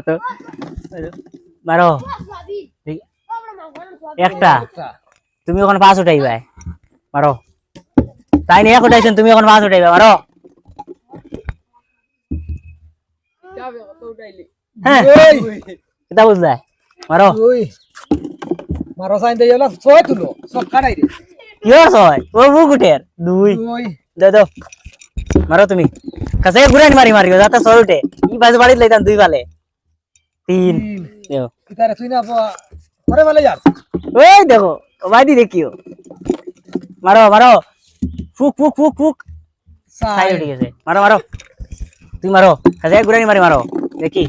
তো মারো একটা তুমি ওখানে 5 উঠাইবা মারো তাই নিয়ে উঠাইছেন তুমি এখন 5 উঠাইবা মারো হ্যাঁ এটা বুঝলা মারো মারো সাইন দেই হলো 6 তুলো ছক্কা নাই রে কি হয় ও বুকুটের 2 দে দাও মারো তুমি কাছে ঘুরানি মারিও যাতে 6 উঠে ই বাজে বাড়ি লইতাম 2 বালে 3 দেও কিতারে তুই না পরে বলে যাস ওই দেখো বাইদি দেখিও মারো মারো ফুক ফুক ফুক ফুক সাই উঠে গেছে মারো মারো তুই মারো কাছে ঘুরানি মারো দেখি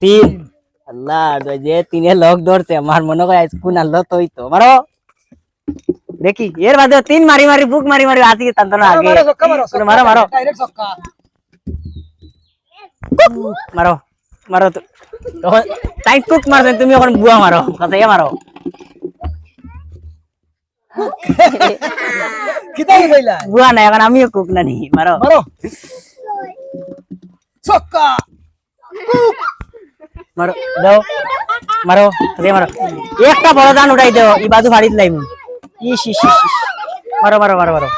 3 আল্লাহ যে 3 এ লক ধরছে আমার মনে হয় কোন আল্লাহ তোই তো মারো দেখি এর বাদে 3 মারি বুক মারি আসি তন্তনা আগে মারো মারো ডাইরেক্ট ছক্কা মারো মারো তো টাইট কুক মারবে তুমি এখন বুয়া মারো কাছে মারো কিতাই কইলা বুয়া না এখন আমিও কুক না নি মারো মারো ছক্কা মারো দাও মারো কাছে মারো একটা বড় দান উঠাই দাও ই বাজু ফাড়ি লাইমু ইস মারো মারো মারো মারো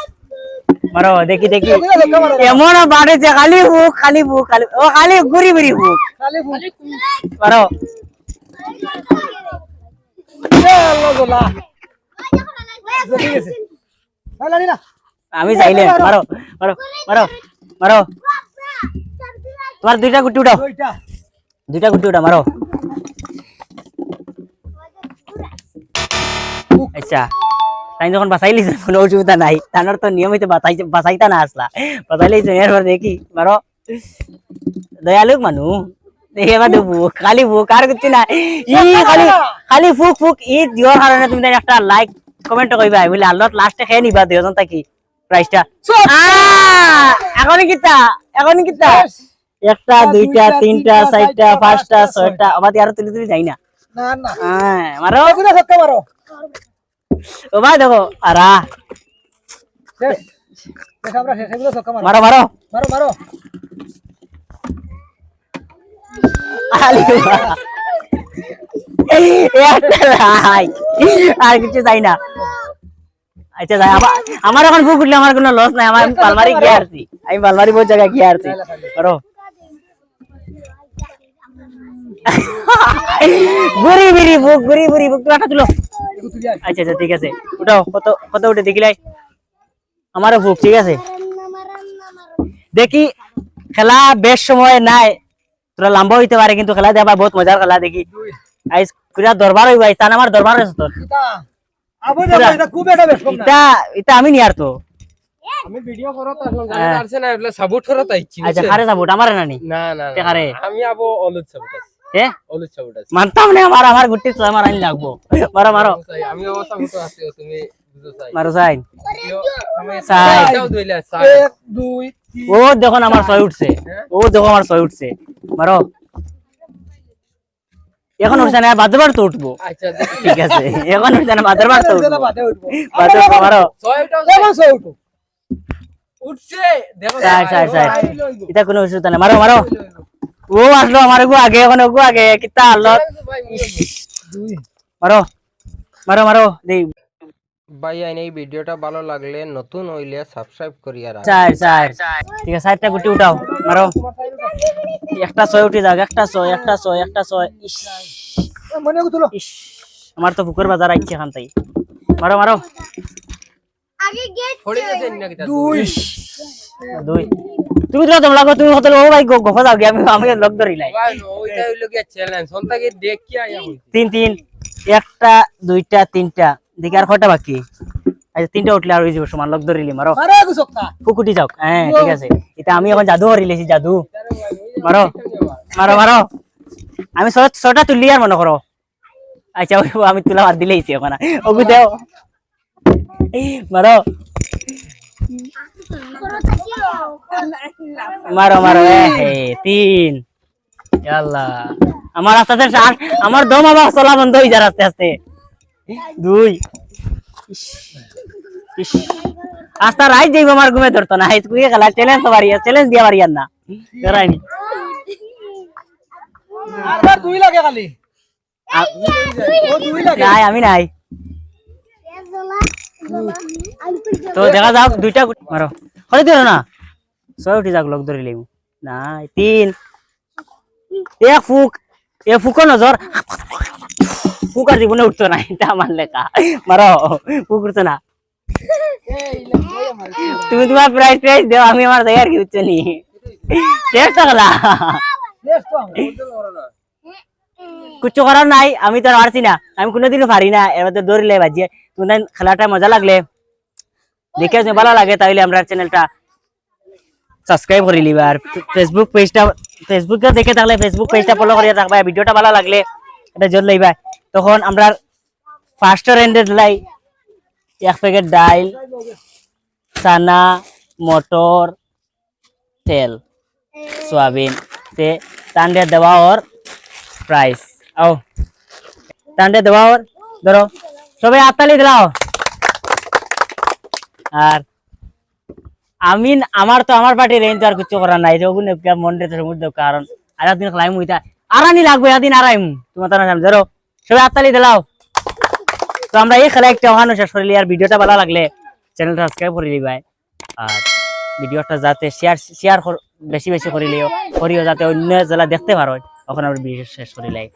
মারো দেখি এমন বাড়েছে খালি বুক ও খালি ঘুরি বুক মারো আমি চাইলে মারো মারো মারো মারো তোমার 2টা গুটি উঠাও 2টা গুটি উঠাও মারো আচ্ছা তাই যখন বাঁচাইলিস কোনো অসুবিধা নাই তার তো নিয়মিত বাঁচাইতা না আসলা বাঁচাইলিস এরপর দেখি মারো দয়ালুক মানু দেখি এবার বুক খালি বুক আর কিছু না খালি ফুক ই দিওর কারণে তুমি একটা লাইক কমেন্ট কইবা বলে আল্লাহ লাস্টে খেয়ে নিবা দিওজন তাকি প্রাইসটা এখন কিতা একটা 2টা 3টা 4টা 5টা 6টা আবার আর তুলি যাই না না মারো ছক্কা মারো ও ভাই দেখো আরা মারো মারো মারো মারো আর কিছু চাই না আচ্ছা যাই আমার এখন বুক উঠলে আমার কোনো লস নাই আমি পালমারি গিয়ে আসছি আমি পালমারি বহুত জায়গায় গিয়ে আসছি মারো ঘুরি বুক একটা তুলো আচ্ছা ঠিক আছে উঠাও কত উঠে দেখিলাই আমারও বুক ঠিক আছে দেখি খেলা বেশ সময় নাই তোরা লম্বা হইতে পারে কিন্তু খেলা দেবা বহুত মজার খেলা দেখি আইস পুরা দরবার হইবা ইতান আমার দরবার আছে তোর এটা আমি নিয়ার তো আমি ভিডিও করত আসল গানে আসছে না এগুলা সাপোর্ট করত আইছি আচ্ছা খারে সাপোর্ট আমার না নি না খারে আমি আবো অলুত সাপোর্ট আছে অলুত সাপোর্ট আছে মানতাম না আমার গুটি তো আমার আনি লাগবো মারো আমি ও সাপোর্ট আছে তুমি বুঝো চাই মারো চাই চাই দাও দুইলা চাই 1 2 3 ও দেখো আমার 6 উঠছে মারো এখন উঠছে না বাদবার তো উঠবো আচ্ছা ঠিক আছে এখন উঠছে না বাদবার তো উঠবো মারো 6 উঠো উঠছে দেখো চাই এটা কোনো অসুবিধা না মারো ও আসলো আমার আগে এখন আগে কিতা আল্লাহ মারো দেই ভাই এই ভিডিওটা ভালো লাগলে নতুন হইলে সাবস্ক্রাইব করিয়া রাখ চার ঠিক আছে 4টা গুটি উঠাও মারো একটা 6 উঠে যাক একটা 6 ইস মনে তুলো ইস আমার তো বুকের বাজার আইছে খান তাই মারো আগে গেট পড়ে গেছে না কিটা 2 তুমি তো লাগো তুমি হতে ও ভাই গফা যাও আমি লক ধরিলাই ভাই ওইটা হইলো কি চ্যালেঞ্জ সন্তাকে দেখ কি আয়া হইছে 3 একটা 2টা 3টা দেখি আর কয়টা বাকি আচ্ছা 3টা উঠলে আর হইছে সমান লক ধরিলি মারো ফুকুটি যাও হ্যাঁ ঠিক আছে এটা আমি এখন জাদু হরিলেছি জাদু মারো আমি 6টা তুললি আর মনে করো আচ্ছা আমি তুলা বাদ দিলেইছি এখন ওগু দেও মারো হে 3 আল্লাহ আমার আস্তে আস্তে আমার দম আবার চলা বন্ধ হয়ে যায় আস্তে আস্তে 2 আস্তা রাইট যাইব আমার ঘুমে ধরতো না হাই স্কুলে খেলা চ্যালেঞ্জ দিয়া বাড়ি আর না করাইনি আর দুই লাগে খালি আ- ও দুই লাগে নাই আমি নাই তো দেখা যাক দুইটা মারো হলে দিও না ছয় উঠি যাক লগ ধরে লিমু নাই তিন এক ফুক এ ফুকো নজর ফুক আর জীবনে উঠতো না এটা আমার লেখা মারো ফুক উঠতো না তুমি তোমার প্রাইস প্রাইস দেও আমি আমার জায়গা আর কি উঠছো নি চেষ্টা করা শেষ তো আমি কিছু করার নাই আমি তো আর পারছি না আমি কোনোদিনও পারি না এবার তো দৌড়লে বাজিয়ে তোমাদের খেলাটা মজা লাগলে দেখে যদি ভালো লাগে তাহলে আমরা চ্যানেলটা সাবস্ক্রাইব করে নিবা আর ফেসবুকে দেখে থাকলে ফেসবুক পেজটা ফলো করিয়া থাকবা ভিডিওটা ভালো লাগলে এটা জোর লইবা তখন আমরা ফার্স্ট রেন্ডেড লাই এক প্যাকেট ডাইল চানা মটর তেল সোয়াবিন তে টান্ডে দেওয়া ওর প্রাইস आओ টান্ডে দেওয়া ওর ধরো সবাই হাততালি দাও আর আমি আমার তো আমার পার্টি রেঞ্জ আর কিছু করার নাই যে ওগুলো মন রে সমুদ্র কারণ আর দিন খেলাইম হইতা আরানি লাগবে এদিন আরাইম তোমার তারা নাম ধরো সবাই হাততালি দাও তো আমরা এই খেলা একটা ওখানে শেষ করিলি আর ভিডিওটা ভালো লাগলে চ্যানেলটা সাবস্ক্রাইব করে দিবাই আর ভিডিওটা যাতে শেয়ার বেশি বেশি করিলিও করিও যাতে অন্য জেলা দেখতে পারো তখন আমরা ভিডিও শেষ করিলাই